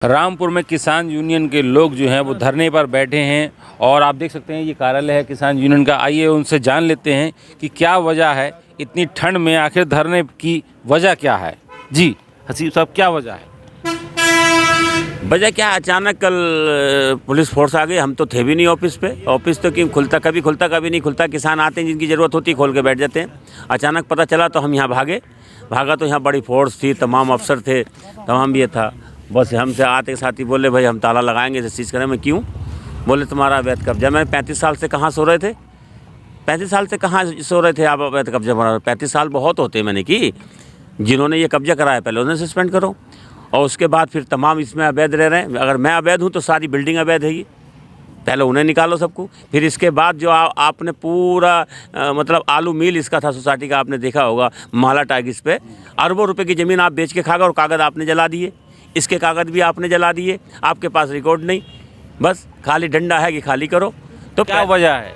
रामपुर में किसान यूनियन के लोग जो हैं वो धरने पर बैठे हैं और आप देख सकते हैं ये कार्यालय है किसान यूनियन का। आइए उनसे जान लेते हैं कि क्या वजह है इतनी ठंड में, आखिर धरने की वजह क्या है। जी हसीब साहब, क्या वजह है? वजह क्या, अचानक कल पुलिस फोर्स आ गई। हम तो थे भी नहीं ऑफिस पे। ऑफिस तो क्यों खुलता, कभी खुलता कभी नहीं खुलता। किसान आते हैं, जिनकी ज़रूरत होती है खोल के बैठ जाते हैं। अचानक पता चला तो हम यहाँ भागा तो यहाँ बड़ी फोर्स थी, तमाम अफसर थे, तमाम ये था। बस हमसे आते साथी बोले भाई हम ताला लगाएंगे, इसे सीज करें। मैं क्यों? बोले तुम्हारा अवैध कब्जा। मैंने 35 साल से कहाँ सो रहे थे, 35 साल से कहाँ सो रहे थे आप अवैध कब्जा बना? 35 साल बहुत होते हैं मैंने की। जिन्होंने ये कब्जा कराया पहले उन्हें सस्पेंड करो, और उसके बाद फिर तमाम इसमें अवैध रह रहे हैं। अगर मैं अवैध हूँ तो सारी बिल्डिंग अवैध है। पहले उन्हें निकालो सबको, फिर इसके बाद जो आपने पूरा मतलब आलू मिल इसका था सोसाइटी का, आपने देखा होगा माला टाइगिस पे अरबों रुपए की ज़मीन आप बेच के खा गए और कागज़ आपने जला दिए। इसके कागज़ भी आपने जला दिए, आपके पास रिकॉर्ड नहीं, बस खाली डंडा है कि खाली करो। तो क्या वजह है?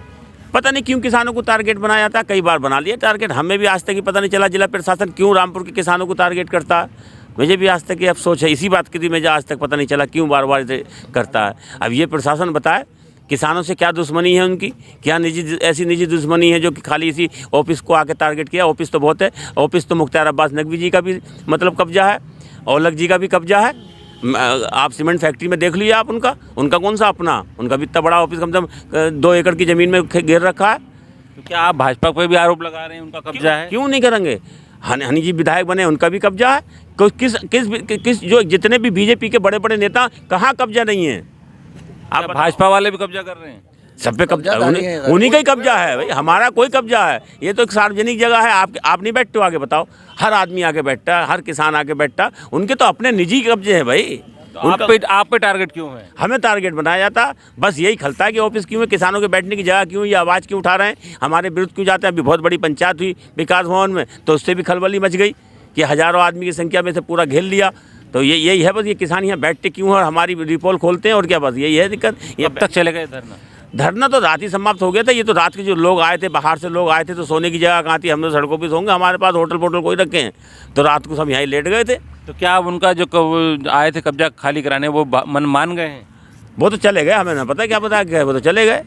पता नहीं क्यों किसानों को टारगेट बनाया जाता है। कई बार बना लिया टारगेट, हमें भी आज तक ही पता नहीं चला जिला प्रशासन क्यों रामपुर के किसानों को टारगेट करता है। मुझे भी आज तक ये अफसोस है इसी बात की, मुझे आज तक पता नहीं चला क्यों बार बार करता है। अब ये प्रशासन बताए किसानों से क्या दुश्मनी है उनकी, क्या ऐसी निजी दुश्मनी है जो कि खाली इसी ऑफिस को आके टारगेट किया। ऑफिस तो बहुत है, ऑफिस तो मुख्तार अब्बास नकवी जी का भी मतलब कब्जा है, औलख जी का भी कब्जा है। आप सीमेंट फैक्ट्री में देख लीजिए आप, उनका कौन सा अपना, उनका भी इतना बड़ा ऑफिस कम से कम 2 एकड़ की ज़मीन में घेर रखा है। तो क्या आप भाजपा पर भी आरोप लगा रहे हैं उनका कब्जा है? क्यों नहीं करेंगे? हनी जी विधायक बने, उनका भी कब्जा है। किस जो जितने भी बीजेपी के बड़े बड़े नेता, कहाँ कब्जा नहीं है? आप भाजपा वाले भी कब्जा कर रहे हैं? सब पे कब्जा, उन्हीं का ही कब्जा है भाई, हमारा कोई कब्जा है? ये तो एक सार्वजनिक जगह है। आप नहीं बैठते हो आगे, बताओ? हर आदमी आके बैठता है, हर किसान आके बैठता है। उनके तो अपने निजी कब्जे हैं भाई। तो आप पे टारगेट क्यों है? हमें टारगेट बनाया जाता, बस यही खलता है कि ऑफिस क्यों है, किसानों के बैठने की जगह क्यों, ये आवाज़ क्यों उठा रहे हैं, हमारे विरुद्ध क्यों जाते हैं। अभी बहुत बड़ी पंचायत हुई विकास भवन में, तो उससे भी खलबली मच गई कि हज़ारों आदमी की संख्या में से पूरा घेर लिया। तो यही है बस, ये किसान यहाँ बैठते क्यों है और हमारी रिपोल खोलते हैं, और क्या बस यही है दिक्कत। ये अब तक चले गए धरना? धरना तो रात ही समाप्त हो गया था। ये तो रात के जो लोग आए थे, बाहर से लोग आए थे, तो सोने की जगह कहाँ थी? हम तो सड़कों पे सोंगे, हमारे पास होटल वोटल कोई रखे हैं, तो रात को सब यहाँ लेट गए थे। तो क्या अब उनका जो आए थे कब्जा खाली कराने, वो मान गए हैं? वो तो चले गए, हमें ना पता क्या पता क्या, वो तो चले गए,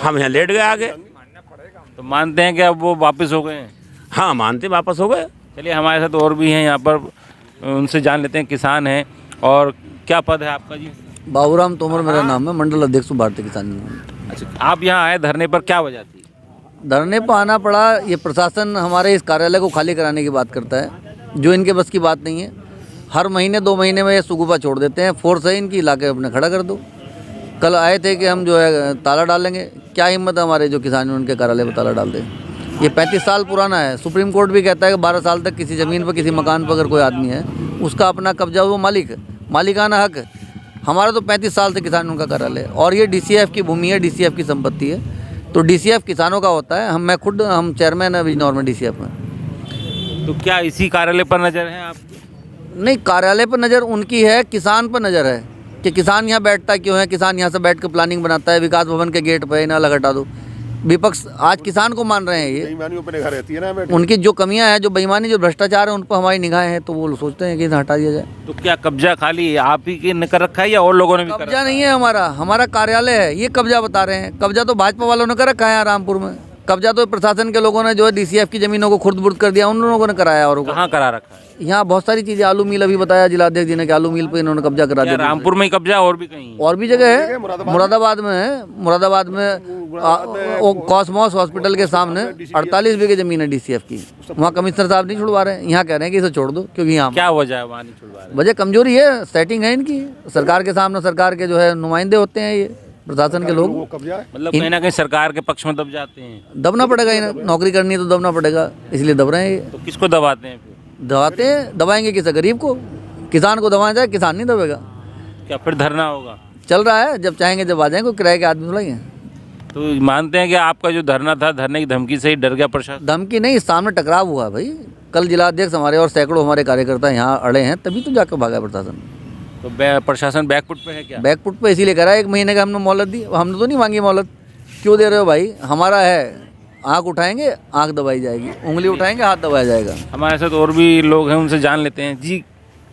हम यहाँ लेट गए आगे। तो मानते हैं कि अब वो वापस हो गए हैं? हाँ मानते, वापस हो गए। चलिए, हमारे साथ और भी हैं यहाँ पर, उनसे जान लेते हैं। किसान हैं, और क्या पद है आपका जी? बाबूराम तोमर मेरा नाम है, मंडल अध्यक्ष भारतीय किसान यूनियन। अच्छा, आप यहाँ आए धरने पर, क्या वजह थी? धरने पर आना पड़ा, ये प्रशासन हमारे इस कार्यालय को खाली कराने की बात करता है, जो इनके बस की बात नहीं है। हर महीने 2 महीने में ये सुगुफा छोड़ देते हैं। फोर्स है इनकी, इलाके अपने खड़ा कर दो। कल आए थे कि हम जो है ताला डालेंगे, क्या हिम्मत है हमारे जो किसान यूनियन के कार्यालय पर ताला डाल दें। ये 35 साल पुराना है। सुप्रीम कोर्ट भी कहता है कि 12 साल तक किसी ज़मीन पर, किसी मकान पर अगर कोई आदमी है, उसका अपना कब्जा, वो मालिक है, मालिकाना हक है। हमारा तो 35 साल से किसान यूनियन का कार्यालय है, और ये DCF की भूमि है, DCF की संपत्ति है। तो DCF किसानों का होता है। हम चेयरमैन है बिजनौर में DCF में। तो क्या इसी कार्यालय पर नज़र है आप? नहीं, कार्यालय पर नज़र उनकी है, किसान पर नज़र है कि किसान यहाँ बैठता क्यों है। किसान यहाँ से बैठ कर प्लानिंग बनाता है, विकास भवन के गेट पर नाला हटा दो। विपक्ष आज किसान को मान रहे हैं। ये बेईमानियों पर निगाह रहती है ना, उनकी जो कमियां हैं, जो बेईमानी, जो भ्रष्टाचार है, उन पर हमारी निगाहें हैं, तो वो सोचते हैं कि इन्हें हटा दिया जाए। तो क्या कब्जा खाली आप ही के कर रखा है या और लोगों ने भी कर कब्जा नहीं है हमारा कार्यालय है, ये कब्जा बता रहे हैं। कब्जा तो भाजपा वालों ने कर रखा है रामपुर में। कब्जा तो प्रशासन के लोगों ने जो है DCF की ज़मीनों को खुर्द-बुर्द कर दिया, उन लोगों ने कराया। और कहाँ करा रखा है? यहाँ बहुत सारी चीज़ें, आलू मिल अभी बताया जिलाध्यक्ष जी ने कि आलू मिल पे इन्होंने कब्जा करा दिया। रामपुर में ही कब्जा, और भी कहीं? और भी जगह है, मुरादाबाद में है। मुरादाबाद में कॉस्मोस हॉस्पिटल के सामने 48 बीघे ज़मीन है DCF की। वहाँ कमिश्नर साहब नहीं छुड़वा रहे हैं, यहाँ कह रहे हैं कि इसे छोड़ दो, क्योंकि यहाँ क्या वजह है वहाँ नहीं छुड़वा रहे? वजह कमजोरी है, सेटिंग है इनकी। सरकार के सामने सरकार के जो है नुमाइंदे होते हैं ये प्रशासन के लोग। मतलब कहीं ना कहीं सरकार के पक्ष में दब जाते हैं। दबना पड़ेगा, इन्हें नौकरी करनी है तो दबना पड़ेगा, इसलिए दब रहे हैं ये। तो किसको दबाते हैं फिर? दबाते हैं, दबाएंगे किसे? गरीब को। किसान को दबाया जाए, किसान नहीं दबेगा। क्या फिर धरना होगा? चल रहा है, जब चाहेंगे जब आ जाएंगे, किराए के आदमी थोड़ा ही हैं। तो मानते हैं कि आपका जो धरना था, धरने की धमकी से ही डर गया प्रशासन? धमकी नहीं, सामने टकराव हुआ भाई। कल जिलाध्यक्ष हमारे और सैकड़ों हमारे कार्यकर्ता यहाँ अड़े हैं, तभी तो जाकर भागा प्रशासन। तो प्रशासन बैकफुट पे है क्या? बैकफुट पे इसीलिए करा, 1 महीने का हमने मोहलत दी। हमने तो नहीं मांगी मोहलत। क्यों दे रहे हो भाई? हमारा है, आँख उठाएंगे आँख दबाई जाएगी, उंगली उठाएंगे हाथ दबाया जाएगा। हमारे साथ और भी लोग हैं, उनसे जान लेते हैं। जी,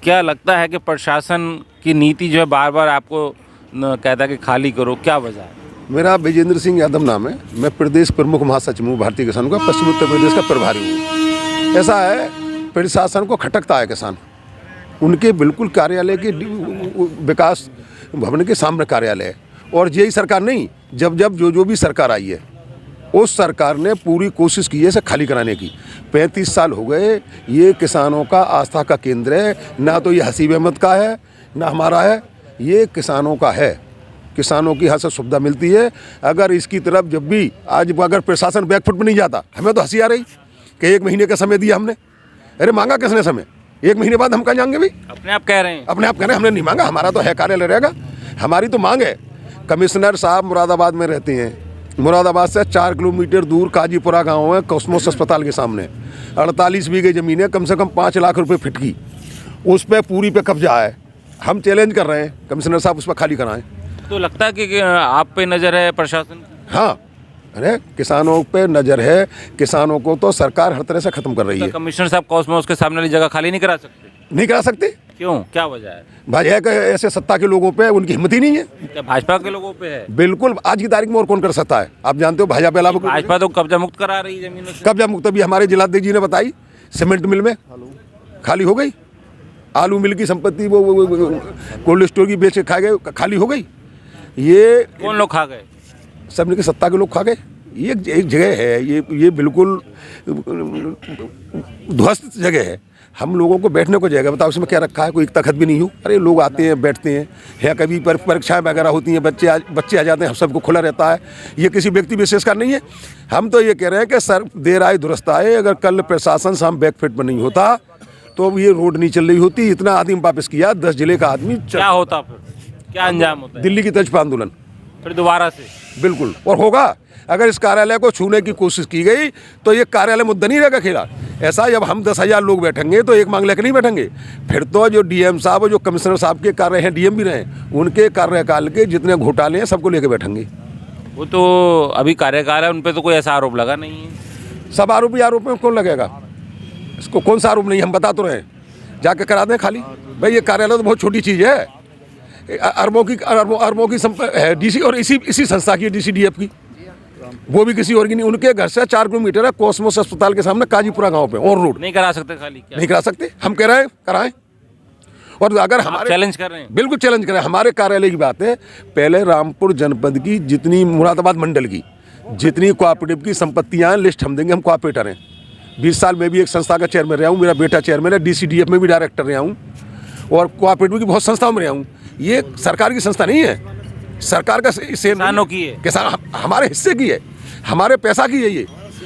क्या लगता है कि प्रशासन कि नीति जो है बार बार आपको कहता है कि खाली करो, क्या वजह है? मेरा विजेंद्र सिंह यादव नाम है। मैं प्रदेश प्रमुख महासचिव हूँ भारतीय किसानों का, पश्चिम उत्तर प्रदेश का प्रभारी हूँ। ऐसा है, प्रशासन को खटकता है किसान। उनके बिल्कुल कार्यालय के विकास भवन के सामने कार्यालय है, और यही सरकार नहीं, जब जो भी सरकार आई है उस सरकार ने पूरी कोशिश की है इसे खाली कराने की। 35 साल हो गए, ये किसानों का आस्था का केंद्र है। ना तो ये हसीब अहमद का है ना हमारा है, ये किसानों का है। किसानों की यहाँ से सुविधा मिलती है। अगर इसकी तरफ जब भी आज अगर प्रशासन बैकफुट में नहीं जाता, हमें तो हंसी आ रही कि 1 महीने का समय दिया हमने। अरे मांगा किसने समय? 1 महीने बाद हम कहाँ जाएंगे भाई? अपने आप कह रहे हैं, अपने आप कह रहे हैं, हमने नहीं मांगा। हमारा तो है कार्यालय रहेगा, हमारी तो मांग है। कमिश्नर साहब मुरादाबाद में रहते हैं। मुरादाबाद से 4 किलोमीटर दूर काजीपुरा गांव है, कॉस्मोस अस्पताल के सामने 48 बीघे ज़मीन है, कम से कम 5 लाख रुपए फिट की। उस पर पूरी पे कब्जा है। हम चैलेंज कर रहे हैं कमिश्नर साहब उस पर खाली कराएं। तो लगता है कि आप पे नज़र है प्रशासन की? हाँ, अरे किसानों पे नज़र है। किसानों को तो सरकार हर तरह से ख़त्म कर रही है। कमिश्नर साहब कॉस्मोस के सामने वाली जगह खाली नहीं करा सकते? नहीं करा सकते। क्यों, क्या वजह है? भाई है कि ऐसे सत्ता के लोगों पे उनकी हिम्मत ही नहीं है। क्या भाजपा के लोगों पे है? बिल्कुल, आज की तारीख में और कौन कर सकता है? आप जानते हो भाजपा अलावा भाजपा तो कब्जा मुक्त करा रही है जमीनों से। कब्जा मुक्त भी हमारे जिलाध्यक्ष जी ने बताई। सीमेंट मिल में खाली हो गई, आलू मिल की संपत्ति वो कोल्ड स्टोर की बेच के खा गए, खाली हो गई। ये कौन लोग खा गए? सबने के सत्ता के लोग खा गए। ये एक जगह है, ये बिल्कुल ध्वस्त जगह है। हम लोगों को बैठने को जगह बताओ, उसमें क्या रखा है? कोई एक तखत भी नहीं हो। अरे लोग आते हैं, बैठते हैं, या कभी परीक्षाएं वगैरह होती हैं, बच्चे आ जाते हैं, हम सबको खुला रहता है। ये किसी व्यक्ति विशेष का नहीं है। हम तो ये कह रहे हैं कि सर देर आए दुरुस्त आए। अगर कल प्रशासन शाम बैकफिट में नहीं होता तो ये रोड नहीं चल रही होती। इतना आदमी वापस किया, 10 जिले का आदमी। क्या होता फिर? क्या अंजाम होता है? दिल्ली की तर्ज पर आंदोलन फिर दोबारा से? बिल्कुल, और होगा। अगर इस कार्यालय को छूने की कोशिश की गई तो ये कार्यालय मुद्दा नहीं रहेगा खेला। ऐसा जब हम 10,000 लोग बैठेंगे तो एक मांग लेकर नहीं बैठेंगे। फिर तो जो डीएम साहब और जो कमिश्नर साहब के कार्य हैं, डीएम भी रहे, उनके कार्यकाल के जितने घोटाले हैं सबको लेकर बैठेंगे। वो तो अभी कार्यकाल है, उन पर तो कोई ऐसा आरोप लगा नहीं है। सब आरोप में कौन लगेगा? इसको कौन सा आरोप नहीं? हम बता तो रहे हैं, जाके करा दें खाली। भाई ये कार्यालय तो बहुत छोटी चीज़ है। अरबों की है डीसी, और इसी संस्था की DCDF की, वो भी किसी और की नहीं। उनके घर से 4 किलोमीटर है, कॉस्मोस अस्पताल के सामने काजीपुरा गांव पे, और रोड। नहीं करा सकते खाली? क्या नहीं करा सकते? हम कह रहे हैं कराएं। और अगर हमारे चैलेंज कर रहे हैं? बिल्कुल चैलेंज करें। हमारे कार्यालय की बात है, पहले रामपुर जनपद की जितनी, मुरादाबाद मंडल की जितनी कोऑपरेटिव की संपत्तियां लिस्ट हम देंगे। हम कोऑपरेटर हैं। 20 साल में भी एक संस्था का चेयरमैन रहा हूँ, मेरा बेटा चेयरमैन है। DCDF में भी डायरेक्टर रहा हूँ, और कोऑपरेटिव की बहुत संस्थाओं में रहा हूँ। ये सरकार की संस्था नहीं है, सरकार का किसानों की है। किसान हमारे हिस्से की है, हमारे पैसा की है ये।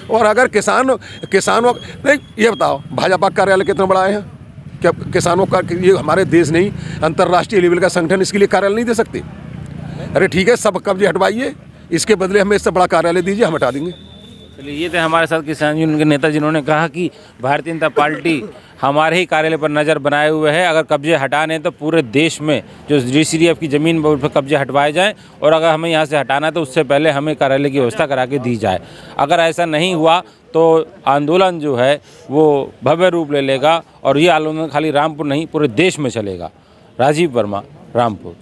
और अगर किसानों नहीं, ये बताओ भाजपा कार्यालय कितना बड़ा है? क्या किसानों का ये हमारे देश नहीं, अंतर्राष्ट्रीय लेवल का संगठन इसके लिए कार्यालय नहीं दे सकते? अरे ठीक है, सब कब्जे हटवाइए, इसके बदले हमें इससे बड़ा कार्यालय दीजिए, हम हटा देंगे। चलिए, ये थे हमारे साथ किसान यूनियन के नेता जिन्होंने कहा कि भारतीय जनता पार्टी हमारे ही कार्यालय पर नज़र बनाए हुए है। अगर कब्जे हटाने तो पूरे देश में जो DCDF की ज़मीन पर कब्जे हटवाए जाएं, और अगर हमें यहाँ से हटाना है तो उससे पहले हमें कार्यालय की व्यवस्था करा के दी जाए। अगर ऐसा नहीं हुआ तो आंदोलन जो है वो भव्य रूप ले लेगा, और ये आंदोलन खाली रामपुर नहीं पूरे देश में चलेगा। राजीव वर्मा, रामपुर।